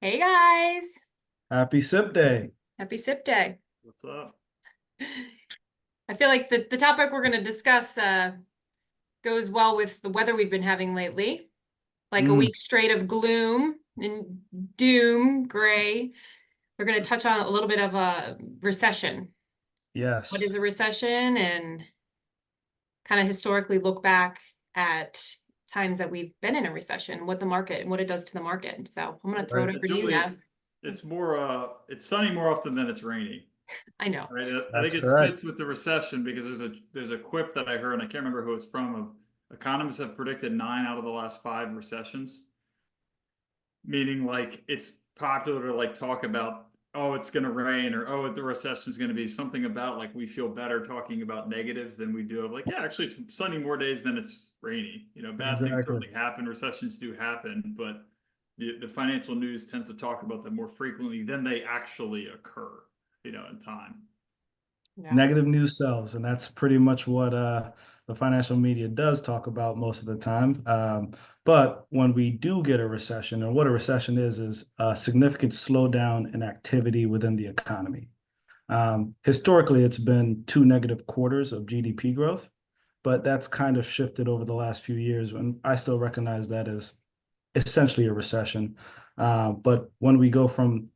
Hey guys, Happy Sip Day. happy sip day. What's up? I feel like the topic we're going to discuss goes well with the weather we've been having lately, like a Mm, week straight of gloom and doom, gray. We're going to touch on a little bit of a recession. What is yes, a recession? And kind of historically look back at times that we've been in a recession, what the market and what it does to the market. So I'm going to throw it right. over to you, Julie, Nav. it's more it's sunny more often than it's raining, I know. right? I That's think it correct. fits with the recession because there's a quip that I heard, and I can't remember who it's from. Of economists have predicted 9 out of the last 5 recessions, meaning like it's popular to like talk about, oh, it's going to rain, or oh, the recession is going to be something about like we feel better talking about negatives than we do of like, yeah, actually it's sunny more days than it's rainy. Bad things Exactly. certainly happen, recessions do happen, but the financial news tends to talk about them more frequently than they actually occur, in time. Yeah. Negative news sells, and that's pretty much what the financial media does talk about most of the time. But when we do get a recession, and what a recession is a significant slowdown in activity within the economy. Historically, it's been two negative quarters of GDP growth, but that's kind of shifted over the last few years, and I still recognize that as essentially a recession. But when we go from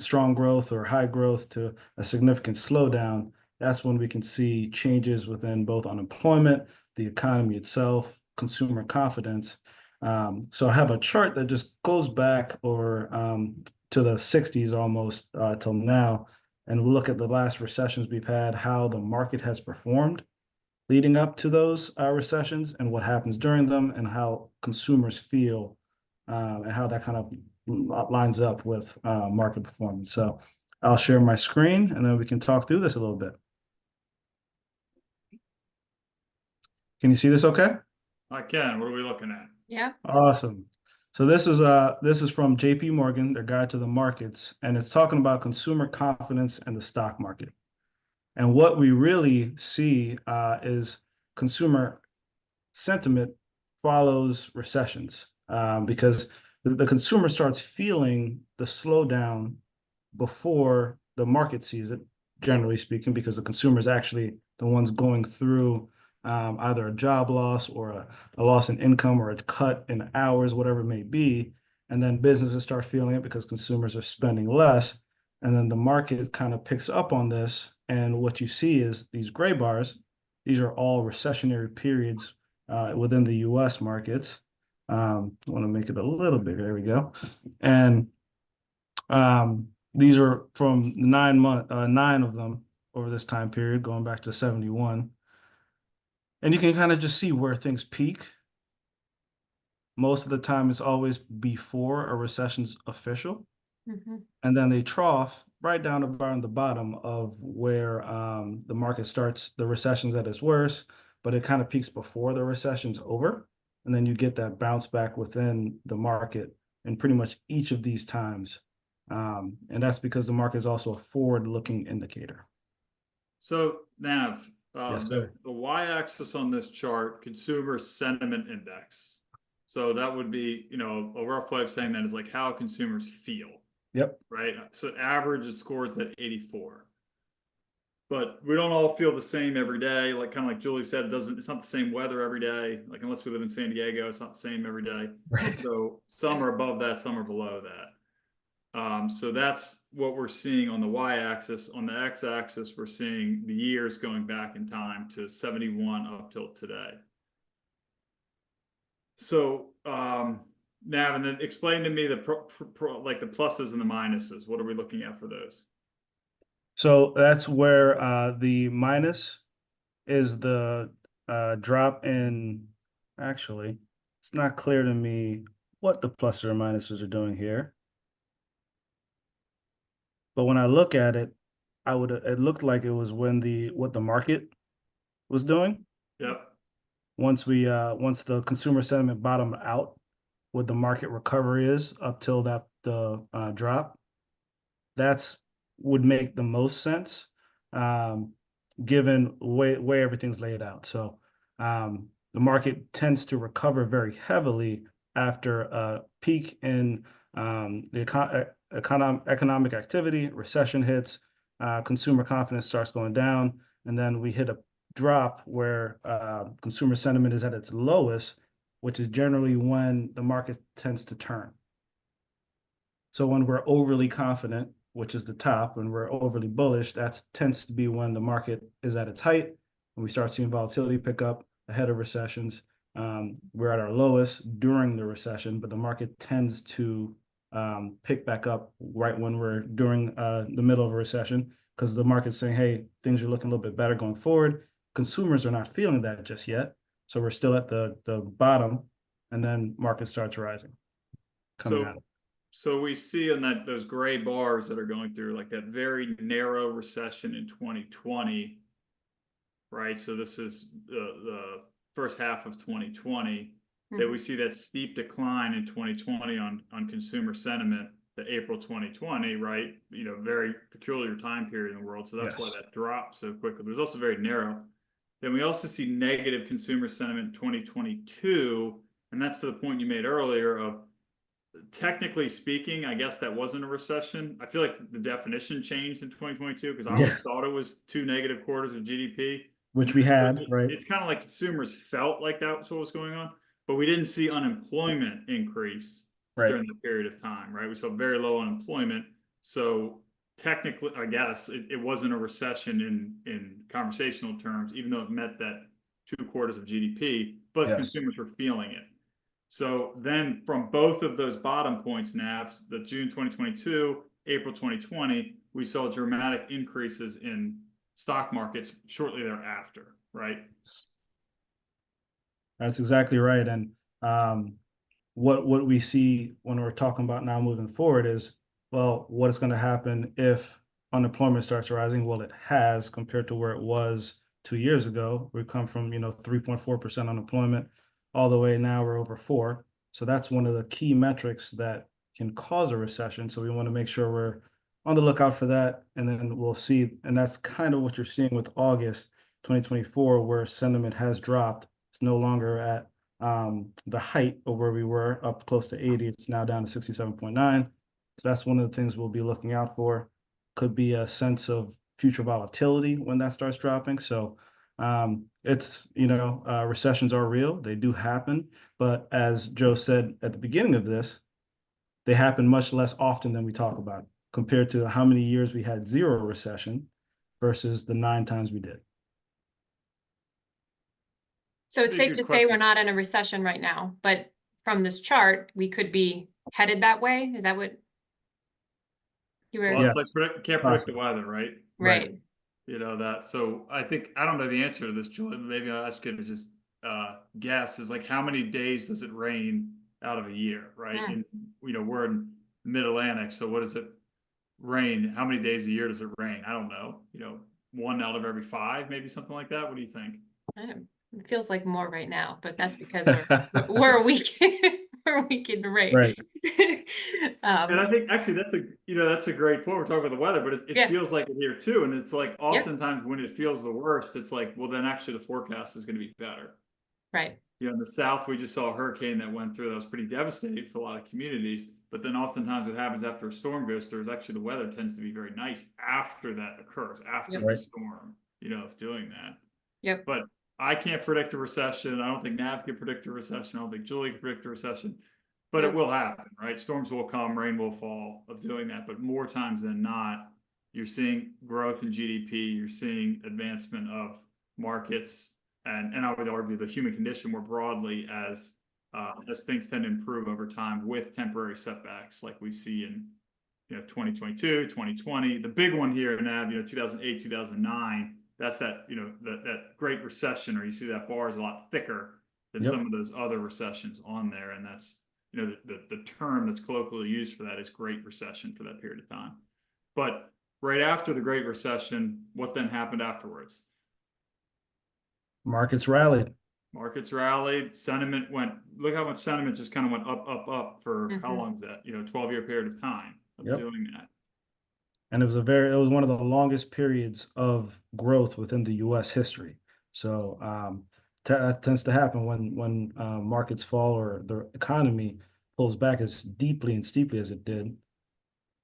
strong growth or high growth to a significant slowdown, that's when we can see changes within both unemployment, the economy itself, consumer confidence. So I have a chart that just goes back over to the 60s almost till now, and we'll look at the last recessions we've had, how the market has performed leading up to those recessions and what happens during them and how consumers feel and how that kind of lines up with market performance. So I'll share my screen and then we can talk through this a little bit. Can you see this okay? I can. What are we looking at? Yeah. Awesome. So this is from JP Morgan, their guide to the markets, and it's talking about consumer confidence and the stock market. And what we really see is consumer sentiment follows recessions because the consumer starts feeling the slowdown before the market sees it, generally speaking, because the consumer is actually the ones going through either a job loss or a loss in income or a cut in hours, whatever it may be. And then businesses start feeling it because consumers are spending less. And then the market kind of picks up on this. And what you see is these gray bars, these are all recessionary periods within the US markets. I want to make it a little bigger. There we go. And these are from 9 month, nine of them over this time period, going back to 71. And you can kind of just see where things peak. Most of the time, it's always before a recession's official. Mhm. And then they trough right down around the bottom of where the market starts, the recession's at its worst, but it kind of peaks before the recession's over. And then you get that bounce back within the market in pretty much each of these times. And that's because the market is also a forward-looking indicator. So, Nav, Yes, the, sir. the y-axis on this chart, consumer sentiment index. So that would be, a rough way of saying that is like how consumers feel, Yep. right? So average, it scores at 84. But we don't all feel the same every day. Like kind of like Julie said, it's not the same weather every day. Like unless we live in San Diego, it's not the same every day. Right. So some are above that, some are below that. So that's what we're seeing on the y-axis. On the x-axis, we're seeing the years going back in time to 71 up till today. So, Nav, and then explain to me like the pluses and the minuses. What are we looking at for those? So that's where the minus is the drop in. Actually, it's not clear to me what the pluses or minuses are doing here. But when I look at it, it looked like it was when the what the market was doing. Yep. Once the consumer sentiment bottomed out, what the market recovery is up till that the drop, that's would make the most sense, um, given way everything's laid out. So the market tends to recover very heavily after a peak in Economic activity, recession hits, consumer confidence starts going down, and then we hit a drop where consumer sentiment is at its lowest, which is generally when the market tends to turn. So when we're overly confident, which is the top, when we're overly bullish, that tends to be when the market is at its height, and we start seeing volatility pick up ahead of recessions. We're at our lowest during the recession, but the market tends to pick back up right when we're during the middle of a recession, because the market's saying, hey, things are looking a little bit better going forward. Consumers are not feeling that just yet. So we're still at the bottom, and then market starts rising, coming out. So we see in that those gray bars that are going through like that very narrow recession in 2020, right? So this is the first half of 2020 that we see that steep decline in 2020 on consumer sentiment to April 2020, right? You know, very peculiar time period in the world. So that's why that dropped so quickly. But it was also very narrow. Then we also see negative consumer sentiment in 2022, and that's to the point you made earlier of technically speaking, I guess that wasn't a recession. I feel like the definition changed in 2022 because I always thought it was 2 negative quarters of GDP. Which we had, right? It's kind of like consumers felt like that was what was going on, but we didn't see unemployment increase during that period of time, right? We saw very low unemployment. So technically, I guess it wasn't a recession in conversational terms, even though it met that 2 quarters of GDP, but consumers were feeling it. So then from both of those bottom points, Navs, the June 2022, April 2020, we saw dramatic increases in stock markets shortly thereafter, right? That's exactly right. And what we see when we're talking about now moving forward is, well, what is going to happen if unemployment starts rising? Well, it has compared to where it was 2 years ago. We've come from 3.4% unemployment all the way now we're over 4. So that's one of the key metrics that can cause a recession. So we want to make sure we're on the lookout for that. And then we'll see. And that's kind of what you're seeing with August 2024, where sentiment has dropped. It's no longer at the height of where we were, up close to 80. It's now down to 67.9. So that's one of the things we'll be looking out for. Could be a sense of future volatility when that starts dropping. So it's, recessions are real. They do happen. But as Joe said at the beginning of this, they happen much less often than we talk about, compared to how many years we had 0 recession versus the 9 times we did. So it's safe to say we're not in a recession right now, but from this chart, we could be headed that way. Is that what you were? Well, it's like can't predict the weather, right? Right. You know that. So I think I don't know the answer to this, Julie. Maybe I'll ask you to just guess. Is like how many days does it rain out of a year, right? And we're in Mid-Atlantic, so what does it rain? How many days a year does it rain? I don't know. 1 out of every 5, maybe something like that. What do you think? It feels like more right now, but that's because we're a week we're a week into rain. Right. And I think actually that's a great point. We're talking about the weather, but it feels like it here too. And it's like oftentimes when it feels the worst, it's like, well, then actually the forecast is going to be better. Right. In the South, we just saw a hurricane that went through that was pretty devastating for a lot of communities. But then oftentimes what happens after a storm goes through is actually the weather tends to be very nice after that occurs, after the storm, of doing that. Yep. But I can't predict a recession. I don't think Nav can predict a recession. I don't think Julie can predict a recession. But it will happen, right? Storms will come, rain will fall of doing that. But more times than not, you're seeing growth in GDP. You're seeing advancement of markets. And I would argue the human condition more broadly as things tend to improve over time with temporary setbacks like we see in 2022, 2020. The big one here in Nav, 2008, 2009. That's that that Great Recession, or you see that bar is a lot thicker than some of those other recessions on there, and that's the term that's colloquially used for that is Great Recession for that period of time. But right after the Great Recession, what then happened afterwards? Markets rallied. Sentiment went. Look how much sentiment just kind of went up for how long is that? 12-year period of time of doing that. And it was one of the longest periods of growth within the U.S. history. So that tends to happen when markets fall or the economy pulls back as deeply and steeply as it did,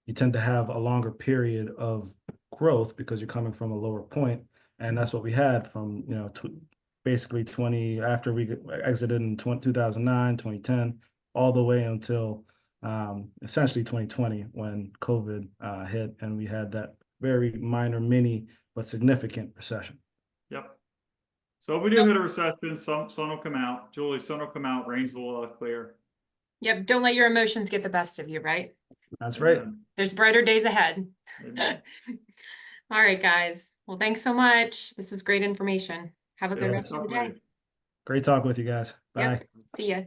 you tend to have a longer period of growth because you're coming from a lower point. And that's what we had from, basically 20, after we exited in 2009, 2010, all the way until essentially 2020 when COVID hit and we had that very minor mini but significant recession. Yep. So if we do hit a recession, sun will come out. Julie, sun will come out, rains will clear. Yep, don't let your emotions get the best of you, right? That's right. Amen. There's brighter days ahead. Amen. All right, guys. Well, thanks so much. This was great information. Have a good Yeah, rest of Talk the with day. you. Great talking with you guys. Bye. Yep. See ya.